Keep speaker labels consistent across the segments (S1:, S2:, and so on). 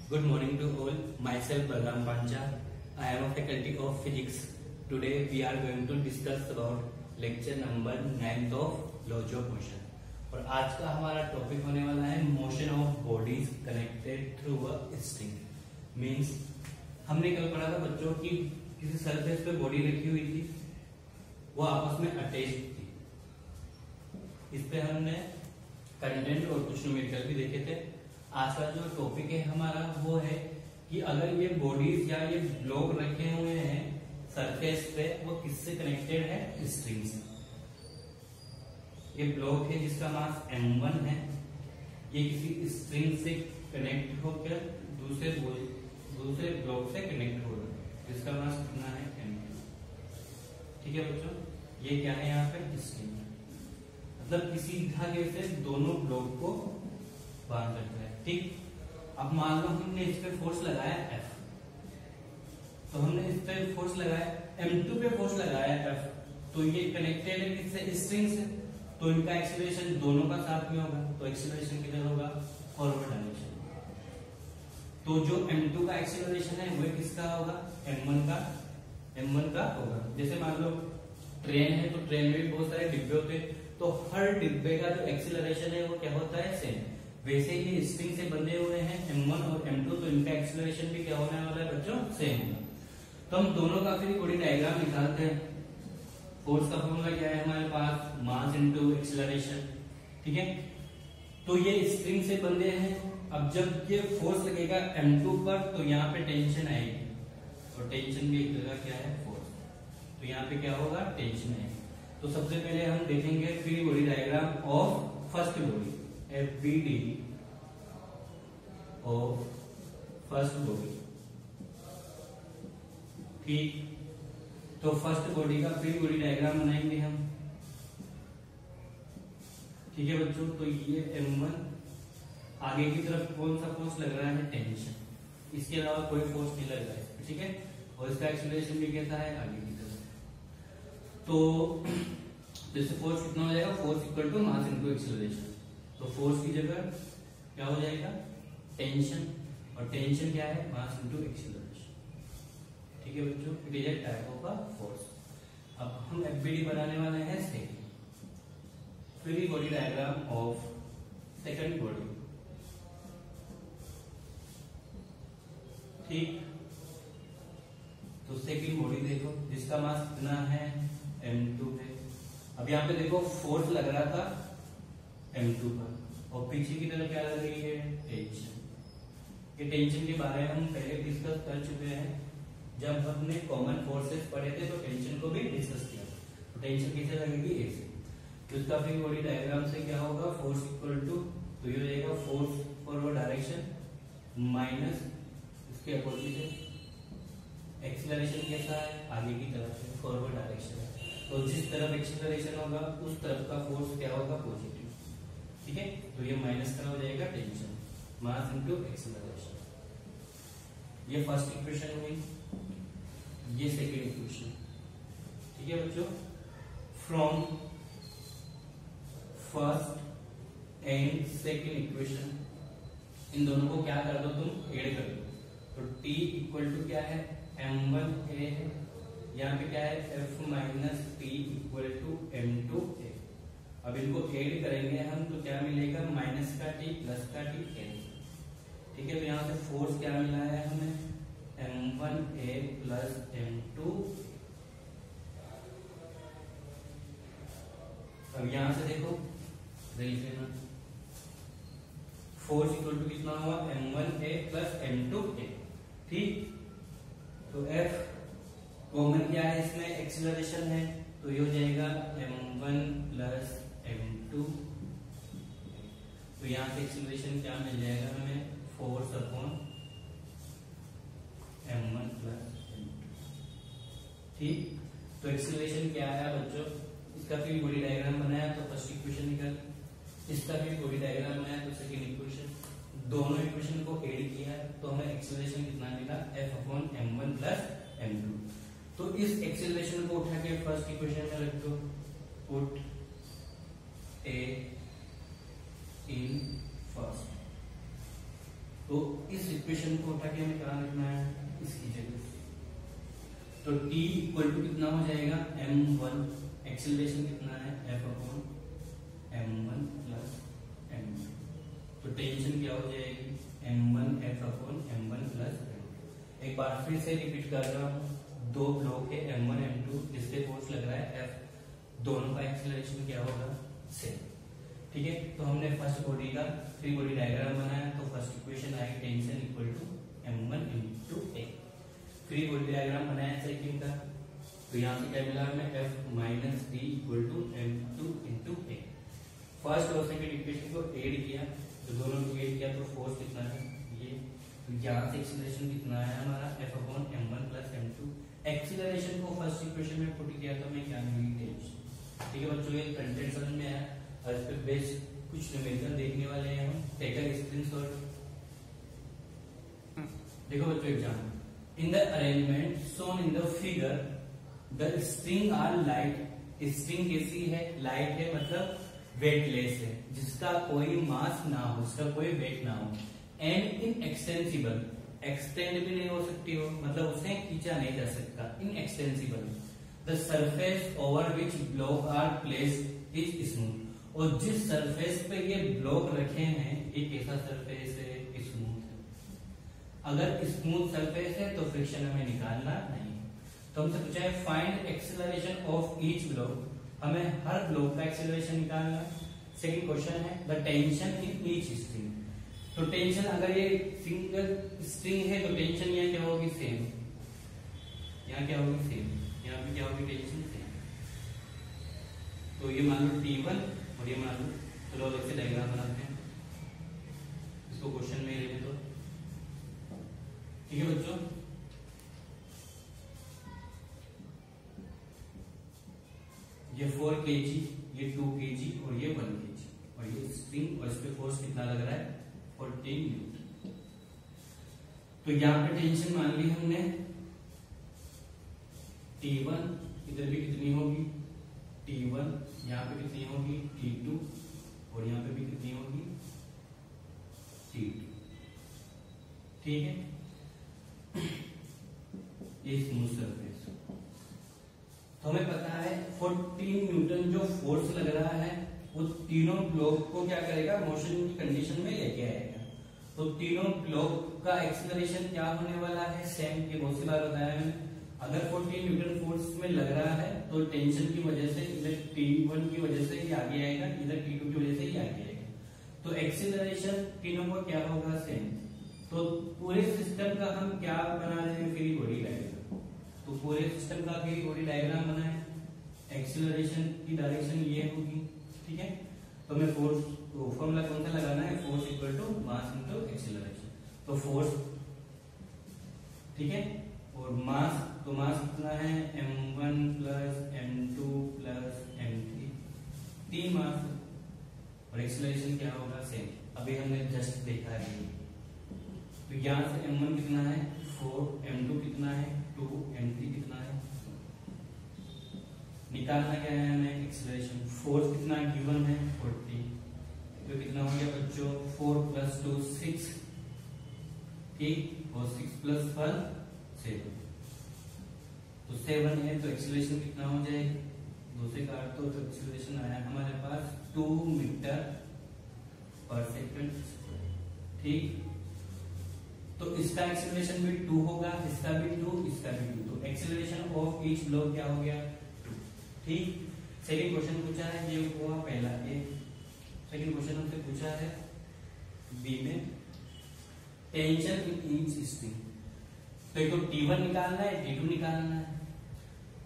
S1: Good morning to all. Myself Balram Pancha. I am a faculty of physics. Today we are going to discuss about lecture number 9 of laws of motion. और आज का हमारा topic होने वाला है motion of bodies connected through a string. Means हमने कल पढ़ा था बच्चों की किसी सरफेस पे बॉडी रखी हुई थी, वो आपस में अटैच थी। इस पे हमने कंटेंट और कुछ न्यूमेरिकल भी देखे थे। आज का जो टॉपिक है हमारा वो है कि अगर ये बॉडीज या ये ब्लॉक रखे हुए हैं सरफेस पे, वो किससे कनेक्टेड है? स्ट्रिंग से। ये ब्लॉक है जिसका मास m1 है, ये किसी स्ट्रिंग से कनेक्ट होकर दूसरे ब्लॉक से कनेक्ट हो रहा है जिसका मास कितना है m2। ठीक है बच्चों, ये क्या है यहाँ पे? स्ट्रिंग। मतलब किसी धागे से दोनों ब्लॉक को बांध रखा है। ठीक, अब मान लो हमने इस पे फोर्स लगाया F, तो हमने इस पे फोर्स लगाया m2 पे फोर्स लगाया F, तो ये कनेक्टेड है किससे? स्ट्रिंग से। तो इनका एक्सीलरेशन दोनों का साथ में होगा, तो एक्सीलरेशन किधर होगा? Forward direction. तो जो m2 का एक्सीलरेशन है वो किसका होगा? m1 का होगा। जैसे मान लो ट्रेन है, तो ट्रेन में भी बहुत सारे डिब्बे होते हैं, तो हर डिब्बे का जो एक्सीलरेशन है वो क्या होता है? सेम। वैसे ही स्ट्रिंग से बंधे हुए हैं m1 और m2, तो इनका एक्सीलरेशन भी क्या होने वाला है बच्चों? सेम होगा। तो हम दोनों का फिर बॉडी डायग्राम निकालते हैं। फोर्स का फॉर्मूला क्या है हमारे पास? मास इनटू एक्सीलरेशन। ठीक है, तो ये स्ट्रिंग से बंधे हैं। अब जब ये फोर्स लगेगा m2 पर, तो यहाँ पे टेंशन आएगी, और टेंशन भी एक जगह क्या है? फोर्स। तो यहाँ पे क्या होगा? टेंशन आएगी। तो सबसे पहले हम देखेंगे free body diagram of first body, FBD of first body. ठीक, तो फर्स्ट बॉडी का फ्री बॉडी डायग्राम बनाएंगे हम। ठीक है बच्चों, तो ये m1, आगे की तरफ कौन सा फोर्स लग रहा है? टेंशन। इसके अलावा कोई फोर्स नहीं लग रहा है। ठीक है, और इसका एक्सीलरेशन भी कैसा है? आगे की तरफ। तो जैसे फोर्स कितना हो जाएगा? Force equal to mass into acceleration. तो फोर्स की जगह क्या हो जाएगा? टेंशन, और टेंशन क्या है? मास इनटू एक्सीलरेशन। ठीक है बच्चों, it is a type of a force. अब हम FBD बनाने वाले हैं second, free body diagram of second body. ठीक, तो सेकंड बॉडी देखो जिसका मास कितना है? m2 है। अब यहाँ पे देखो फोर्स लग रहा था m2 पर, और पीछे की तरफ क्या लग रही है? टेंशन। ये टेंशन के बारे में हम पहले डिस्कस कर चुके हैं। जब हमने कॉमन फोर्सेस पढ़े थे तो टेंशन को भी डिस्कस किया। तो टेंशन कैसे लगेगी? ऐसे। तो इसका फ्री बॉडी डायग्राम से क्या होगा? फोर्स इक्वल टू, तो ये हो जाएगा फोर्स फॉरवर्ड डायरेक्शन माइनस इसके अपोजिट है एक्सीलरेशन। कैसा है? आगे की तरफ है, फॉरवर्ड डायरेक्शन है। तो जिस तरफ एक्सीलरेशन होगा उस तरफ का फोर्स क्या होगा? पॉजिटिव। ठीक है, तो ये माइनस का हो जाएगा टेंशन, मास इनटू एक्सीलरेशन। ये फर्स्ट इक्वेशन हुई, ये सेकेंड इक्वेशन। ठीक है बच्चों, from first and second equation in दोनों को क्या कर दो? तुम ऐड कर दो। तो T इक्वल टू क्या है? m1a है, यहाँ पे क्या है? F minus T equal to m2a। अब इनको ऐड करेंगे हम तो क्या मिलेगा? माइनस का T प्लस का T कैंसिल। ठीक है, तो यहाँ से फोर्स क्या मिला है हमें? m1a plus m2। अब यहां से देखो फोर्स इक्वल टू कितना हुआ? m1a plus m2a। ठीक, तो F कॉमन क्या है इसमें? एक्सीलरेशन है, तो ये हो जाएगा m1 प्लस m2। तो यहां से एक्सीलरेशन क्या मिल जाएगा हमें? Force upon m1 plus m2। ठीक, तो एक्सीलरेशन क्या आया बच्चों? इसका भी बॉडी डायग्राम बनाया तो फर्स्ट इक्वेशन निकल, इसका भी बॉडी डायग्राम बनाया तो सेकंड इक्वेशन। दोनों इक्वेशन को ऐड किया तो हमें एक्सीलरेशन कितना मिला? F upon m1 plus m2। तो इस एक्सीलरेशन को उठा के फर्स्ट इक्वेशन में रख दो। पुट A इन फर्स्ट, तो इस इक्वेशन को उठा के हमें क्या लिखना है, इसकी जगह। तो T इक्वल टू कितना हो जाएगा, m1, एक्सीलरेशन कितना है F upon m1 plus m2। तो टेंशन क्या हो जाएगी, m1 F upon m1 plus m2। एक बार फिर से रिपीट कर रहा हूँ, दो ब्लॉक है m1 m2 जिससे फोर्स लग रहा है F, दोनों का एक्सीलरेशन क्या होगा, सेम। ठीक है, तो हमने फर्स्ट बॉडी का फ्री बॉडी डायग्राम बनाया। तो फर्स्ट इक्वेशन आई tension equal to m1 into a। Free body diagram बनाया सेकंड का, तो यहाँ से क्या मिला हमें, F minus d equal to m2 into a। First और सेकंड इक्वेशन को ऐड किया, तो दोनों को ऐड किया तो फोर्स कितना है ये, तो यहाँ से एक्सीलरेशन कितना है हमारा F upon m1 plus m2। Acceleration को फर्स्ट इक्वेशन में पुट किया तो हमें क्या मिली, टेंशन। ठीक है बच्चों, ये कंटेंट समझ में आया। और इस पे बेस कुछ न्यूमेरिकल देखने वाले हैं हम, टेक अ स्क्रीनशॉट। देखो बच्चों exam, in the arrangement shown in the figure the string are light. String कैसी है, लाइट है, मतलब वेटलेस है, जिसका कोई मास ना हो, उसका कोई वेट ना हो। एंड इन एक्सटेंसिबल, एक्सटेंड भी नहीं हो सकती हो, मतलब उसे खींचा नहीं जा सकता, inextensible. The surface over which block are placed is smooth. और जिस सरफेस पे ये ब्लॉक रखे हैं, ये कैसा सरफेस है, स्मूथ है। अगर स्मूथ सरफेस है तो फ्रिक्शन हमें निकालना नहीं। तो हमसे पूछा है find acceleration of each block, हमें हर ब्लॉक का एक्सेलरेशन निकालना। सेकंड क्वेश्चन है the tension in each string. तो टेंशन, अगर ये सिंगल स्ट्रिंग है तो टेंशन यहाँ क्या होगी, सेम। यहाँ क्या होगी, सेम। यहाँ पे क्या होगी, टेंशन सेम। तो ये मान लो T1 और ये मान लो, चलो अलग से डायग्राम बनाते हैं, इसको क्वेश्चन में लेने दो। ठीक है बच्चों, ये 4 kg, ये 2 kg और ये 1 kg, और ये स्ट्रिंग, और इस पे फोर्स कितना लग रहा है, 14 न्यूटन। तो यहाँ पे टेंशन मान ली हमने T1, इधर भी कितनी होगी T1, यहाँ पे कितनी होगी T2, और यहाँ पे भी कितनी होगी T2। ठीक है, ये स्मूथ सरफेस। तो हमें पता है 14 न्यूटन जो फोर्स लग रहा है वो तीनों ब्लॉक को क्या करेगा, मोशन की कंडीशन में लेके आएगा। तो तीनों ब्लॉक का एक्सीलरेशन क्या होने वाला है, सेम। ये बहुत सी बार बताया मैंने, अगर 14 न्यूटन फोर्स में लग रहा है तो टेंशन की वजह से इधर T1 की वजह से ये आगे आएगा, इधर T2 की वजह से ये आगे आएगा। तो एक्सीलरेशन तीनों को क्या होगा, सेम। तो पूरे सिस्टम का हम क्या बना रहे हैं, फ्री बॉडी डायग्राम। तो पूरे सिस्टम का फ्री बॉडी डायग्राम बनाए, एक्सीलरेशन की डायरेक्शन ये होगी। ठीक है, तो हमें फोर्स फॉर्मूला कौन सा लगाना है, force equal to mass into acceleration. तो फोर्स, ठीक है, और मास, तो मास कितना है m1 plus m2 plus m3, 3 मास। और एक्सीलरेशन क्या होगा, सेम। अभी हमने जस्ट देखा है। तो यहाँ से m1 कितना है 4, m2 कितना है 2, m3 कितना है, निकालना क्या है हमें, एक्सीलरेशन। फोर्स कितना गिवन है 40, तो कितना हो गया बच्चों, 4 प्लस 2 6, ठीक, और 6 प्लस 1 7। तो 7 है, तो एक्सीलरेशन कितना हो जाएगा, 2 से काट दो, तो एक्सीलरेशन आया हमारे पास 2 मीटर पर सेकंड। ठीक, तो इसका एक्सीलरेशन भी 2 होगा, इसका भी 2, इसका भी 2। तो एक्सीलरेशन ऑफ ईच ब्लॉक क्या हो गया, 2। ठीक, सेकंड क्वेश्चन पूछा है, ये हुआ पहला ए। सेकंड क्वेश्चन हमसे पूछा है बी में, टेंशन इन ईच स्ट्रिंग। तो एक तो T1 निकालना है, T2 निकालना है।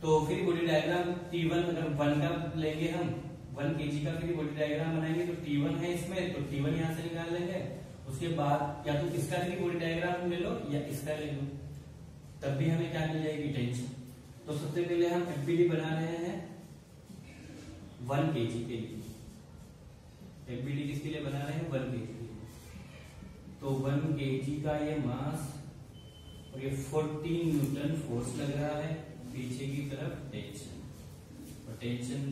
S1: तो फिर बॉडी डायग्राम T1 अगर 1 का लेंगे हम, 1 kg का फिर बॉडी डायग्राम बनाएंगे, तो T1 है इसमें, तो T1 यहाँ से निकाल लेंगे। उसके बाद या तो इसका भी बॉडी डायग्राम ले लो या इसका ले लो, तब भी हमें क्या मिल जाएगी, टेंशन। तो सबसे पहले हम FBD बना रहे हैं 1 kg के लिए। FBD किसके लिए बना रहे हैं, 1 kg के लिए। तो 1 kg का ये मास और ये 14 न्यूटन फोर्स लग रहा है, पीछे की तरफ टेंशन, और टेंशन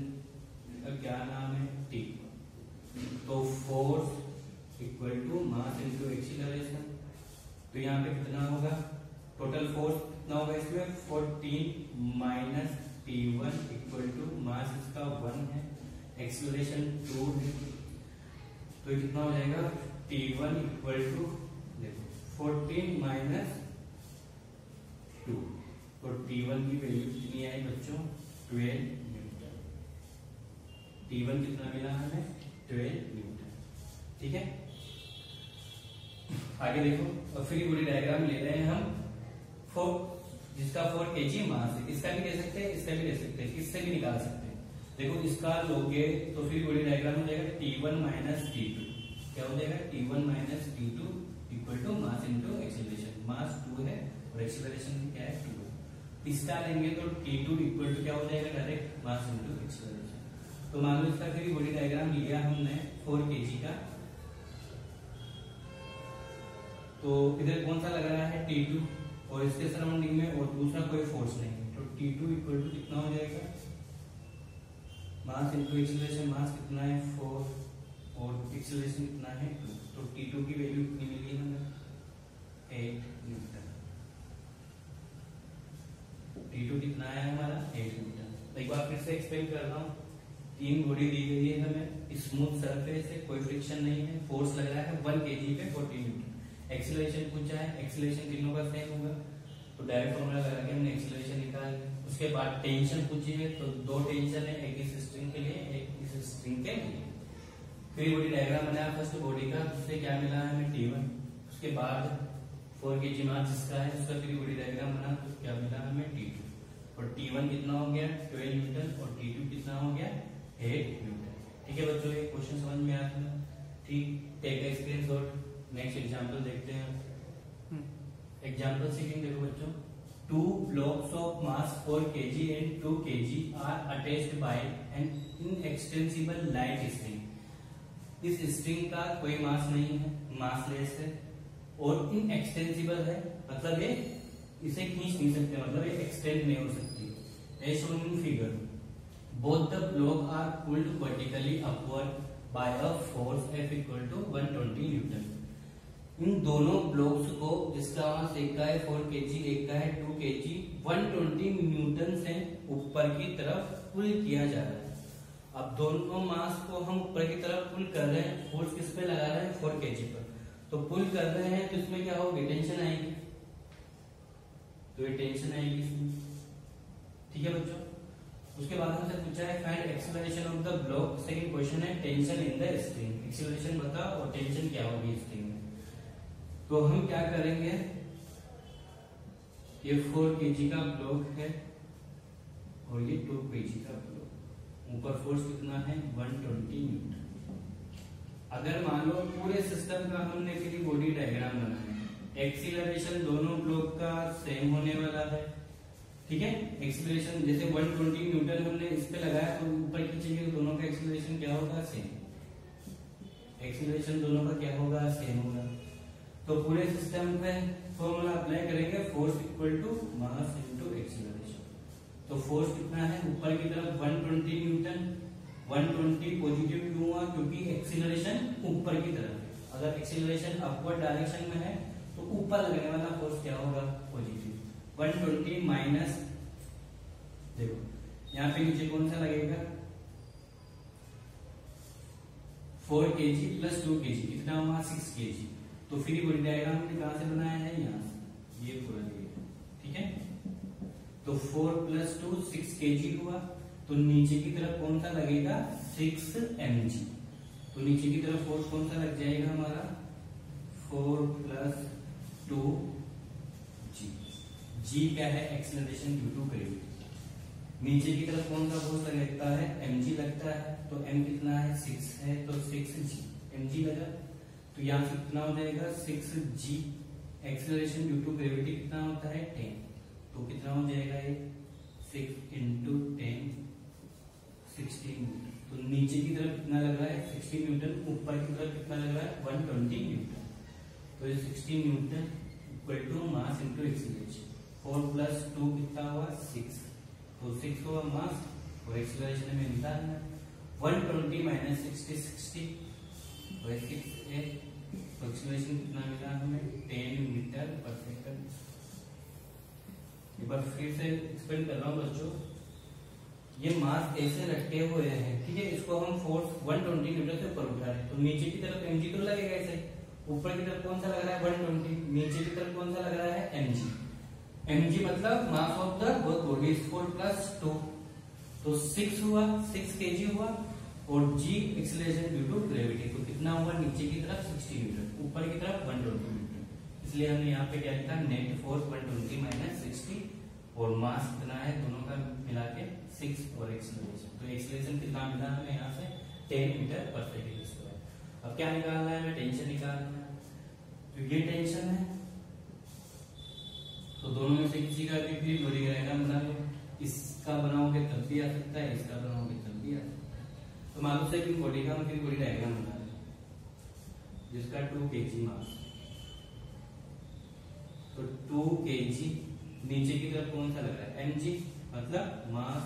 S1: का क्या नाम है, T। तो force equal to mass into acceleration. तो यहाँ पे कितना होगा, टोटल फोर्स कितना होगा इसमें 14 माइनस P1 इक्वल टू मास इसका 1 है, एक्सीलरेशन 2 है, तो ये कितना हो जाएगा P1 इक्वल टू देखो 14 माइनस 2, तो T1 की वैल्यू कितनी आई बच्चों 12 न्यूटन। T1 कितना मिला हमें 12 न्यूटन। ठीक है, आगे देखो, और फ्री बॉडी डायग्राम ले रहे हैं हम जिसका 4 kg मास है, इसका भी ले सकते हैं, इसका भी ले सकते हैं, इससे भी निकाल सकते हैं। देखो इसका लोगे तो फ्री बॉडी डायग्राम हो जाएगा T1 माइनस T2, क्या हो जाएगा T1 minus T2 equal to mass into acceleration, mass 2 है और एक्सीलरेशन क्या है 2 है। इसका लेंगे तो T2 इक्वल टू क्या हो जाएगा डायरेक्ट मास इंटू एक्सीलरेशन। तो मान लो इसका फ्री बॉडी डायग्राम लिया हमने 4 kg का, तो इधर कौन सा लग रहा है T2 और इसके सराउंडिंग में और दूसरा कोई फोर्स नहीं है, तो T2 इक्वल टू कितना हो जाएगा मास इंटू एक्सीलरेशन, मास कितना है 4 और एक्सीलरेशन कितना है 2, तो T2 की वैल्यू कितनी मिली हमें 8 न्यूटन। T2 कितना है हमारा 8 न्यूटन। एक बार फिर से एक्सप्लेन कर रहा हूँ, तीन बॉडी दी गई है हमें, स्मूथ सरफेस है, कोई फ्रिक्शन नहीं है, फोर्स लग रहा है 1 kg पे 14 न्यूटन, एक्सीलरेशन पूछा है, एक्सीलरेशन तीनों का सेम होगा, तो डायरेक्ट फॉर्मूला लगा के हमने एक्सीलरेशन निकाल लिया। उसके बाद टेंशन पूछी है, तो 2 टेंशन है, एक इस स्ट्रिंग के लिए, एक इस स्ट्रिंग के लिए। फिर बॉडी डायग्राम बनाया फर्स्ट बॉडी का, उससे क्या मिला है हमें T1, उसके बाद 4 kg मास जिसका है उसका फिर बॉडी डायग्राम बना, तो क्या मिला हमें T2, और T1 कितना हो गया 12 न्यूटन और T2 कितना हो गया 8 न्यूटन। ठीक है बच्चों, ये क्वेश्चन समझ में आता है। ठीक, टेक का स्क्रीनशॉट। नेक्स्ट एग्जांपल देखते हैं। एग्जांपल सेकंड देखो बच्चों, 2 blocks of mass 4 kg and 2 kg are attached by an inextensible light string। इस स्ट्रिंग का कोई मास नहीं है, मासलेस है और इनएक्सटेंसिबल है, मतलब ये इसे खींच नहीं सकते, मतलब ये एक्सटेंड नहीं हो सकती। As shown in figure, both the blocks are pulled vertically upward by a force F equal to 120 newton. इन दोनों ब्लॉक्स को, जिसका मास एक का है 4 kg, एक का है 2 kg, 120 न्यूटन से ऊपर की तरफ पुल किया जा रहा है। अब दोनों मास को हम ऊपर की तरफ पुल कर रहे हैं, फोर्स किस पे लगा रहे हैं 4 kg पर, तो पुल कर रहे हैं तो इसमें क्या होगी टेंशन आएगी, तो ये टेंशन आएगी इसमें। ठीक है बच्चों, उसके बाद हमसे पूछा है find acceleration of the block. Second question है tension in the string, acceleration बताओ और टेंशन क्या होगी स्ट्रिंग में। तो हम क्या करेंगे, ये 4 kg का ब्लॉक है और ये 2 kg का ब्लॉक, ऊपर फोर्स कितना है 120 न्यूटन। अगर मान लो पूरे सिस्टम का हमने किसी बॉडी डायग्राम बनाया, एक्सीलरेशन दोनों ब्लॉक का सेम होने वाला है। ठीक है, एक्सीलरेशन जैसे 120 न्यूटन हमने इस पे लगाया, तो ऊपर खींचेंगे तो दोनों का एक्सीलरेशन क्या होगा सेम, एक्सीलरेशन दोनों का क्या होगा सेम होगा। तो पूरे सिस्टम पे फॉर्मूला अप्लाई करेंगे, force equal to mass into acceleration. तो फोर्स कितना है ऊपर की तरफ 120 न्यूटन, 120 पॉजिटिव क्यों हुआ, क्योंकि एक्सीलरेशन ऊपर की तरफ है। अगर एक्सीलरेशन अपवर्ड डायरेक्शन में है तो ऊपर लगने वाला फोर्स क्या होगा पॉजिटिव। 120 माइनस, देखो यहाँ पे नीचे कौन सा लगेगा 4 kg प्लस 2 kg, कितना हुआ 6 kg। तो फ्री बॉडी डायग्राम हमने कहां से बनाया है, यहाँ से, ये पूरा लिया। ठीक है, तो 4 प्लस 2 6 kg हुआ, तो नीचे की तरफ कौन सा लगेगा 6 mg। तो नीचे की तरफ फोर्स कौन सा लग जाएगा हमारा 4 प्लस 2 g। g क्या है एक्सीलरेशन ड्यू टू ग्रेविटी। नीचे की तरफ कौन सा फोर्स लगता है mg लगता है, तो m कितना है 6 है, तो 6g mg लगा, तो यहाँ से कितना हो जाएगा 6g। Acceleration due to gravity कितना होता है 10, तो कितना हो जाएगा ये 6 इंटू 10 16 न्यूटन। तो नीचे की तरफ कितना लग रहा है 60 न्यूटन, ऊपर की तरफ कितना लग रहा है 120 न्यूटन। तो ये 60 newton equal to mass into acceleration. 4 plus 2 कितना हुआ 6, तो 6 हुआ मास और एक्सीलरेशन में निकालना 120 माइनस 60 60, 6 है एक्सीलरेशन कितना मिला हमें 10 मीटर पर सेकंड। एक बार फिर से एक्सप्लेन कर रहा हूँ बच्चों, ये मास ऐसे लटके हुए हैं, ठीक है, इसको हम फोर्स 120 न्यूटन से ऊपर उठा रहे हैं, तो नीचे की तरफ mg तो लगेगा ऐसे, ऊपर की तरफ कौन सा लग रहा है 120, नीचे की तरफ कौन सा लग रहा है mg। mg मतलब mass of the body is 4 + 2, तो 6 हुआ, 6 kg हुआ, और g acceleration due to gravity, तो कितना हुआ नीचे की तरफ 60 न्यूटन, ऊपर की तरफ 120 न्यूटन, इसलिए हमने यहाँ पे क्या लिखा नेट फोर्स 120 - 60 और मास कितना है दोनों का मिला के 6 और एक्सीलरेशन, तो एक्सीलरेशन कितना मिला हमें यहाँ से 10 मीटर पर सेकंड स्क्वायर। अब क्या निकालना है, हमें टेंशन निकालना है, तो ये टेंशन है, तो दोनों में से किसी का भी फ्री बॉडी डायग्राम बना लो, इसका बनाओगे तब भी आ सकता है, इसका बनाओगे तब भी आ सकता है। तो मान लो से बॉडी का फ्री बॉडी डायग्राम बना लो जिसका 2 kg मास, तो 2 kg नीचे की तरफ कौन सा लग रहा है mg, मतलब मास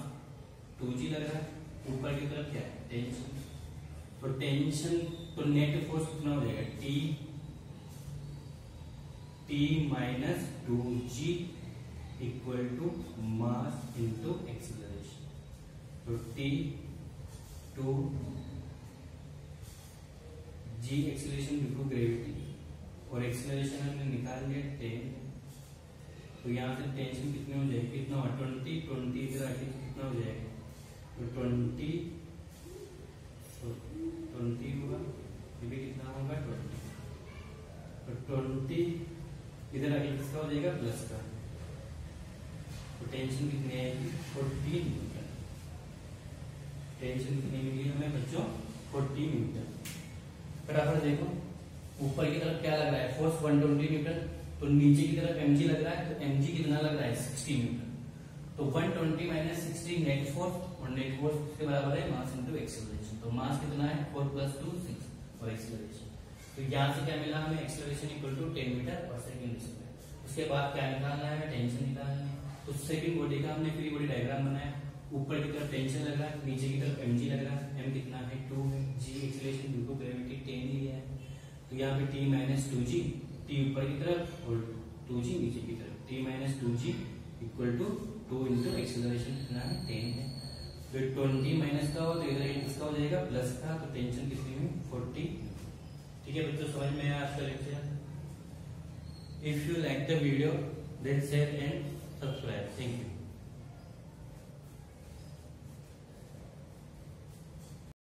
S1: 2g लग रहा है, ऊपर की तरफ क्या है टेंशन, तो टेंशन तो नेट फोर्स कितना हो जाएगा T - 2g equal to mass into acceleration, तो T 2g acceleration due to gravity और एक्सीलरेशन हमने निकाल लिया 10, तो यहाँ से टेंशन कितनी हो जाएगी, कितना हुआ 20 इधर आके कितना हो जाएगा, तो 20 हुआ, ये भी कितना होगा 20, तो 20 इधर आगे किसका हो जाएगा प्लस का, तो टेंशन कितनी आएगी 40 न्यूटन, टेंशन कितनी मिली हमें बच्चों 40 न्यूटन। बराबर देखो ऊपर की तरफ क्या लग रहा है फोर्स 120 न्यूटन, तो नीचे की तरफ mg लग रहा है, तो mg कितना लग रहा है 60 न्यूटन, तो 120 - 60 नेट फोर्स, और नेट फोर्स के बराबर है मास इंटू एक्सीलरेशन, तो मास कितना है 4 + 2 6 और एक्सीलरेशन, तो यहाँ से क्या मिला हमें एक्सीलरेशन इक्वल टू 10 मीटर पर सेकंड स्क्वायर। उसके बाद क्या निकालना है, हमें टेंशन निकालना है, तो सेकंड बॉडी का हमने फ्री बॉडी डायग्राम बनाया, ऊपर की तरफ टेंशन लग रहा है, नीचे की तरफ mg लग रहा है, m कितना है 2 है, g acceleration due to gravity 10 लिया है, तो यहाँ पे T - 2g, T ऊपर की तरफ और 2g नीचे की तरफ, T - 2g equal to 2 into acceleration कितना है 10 है, फिर 20 माइनस का हो तो इधर किसका हो जाएगा प्लस का, तो टेंशन कितनी हुई 40। ठीक है बच्चों, समझ में आया आज का lecture. If you like the video then share and subscribe. Thank you.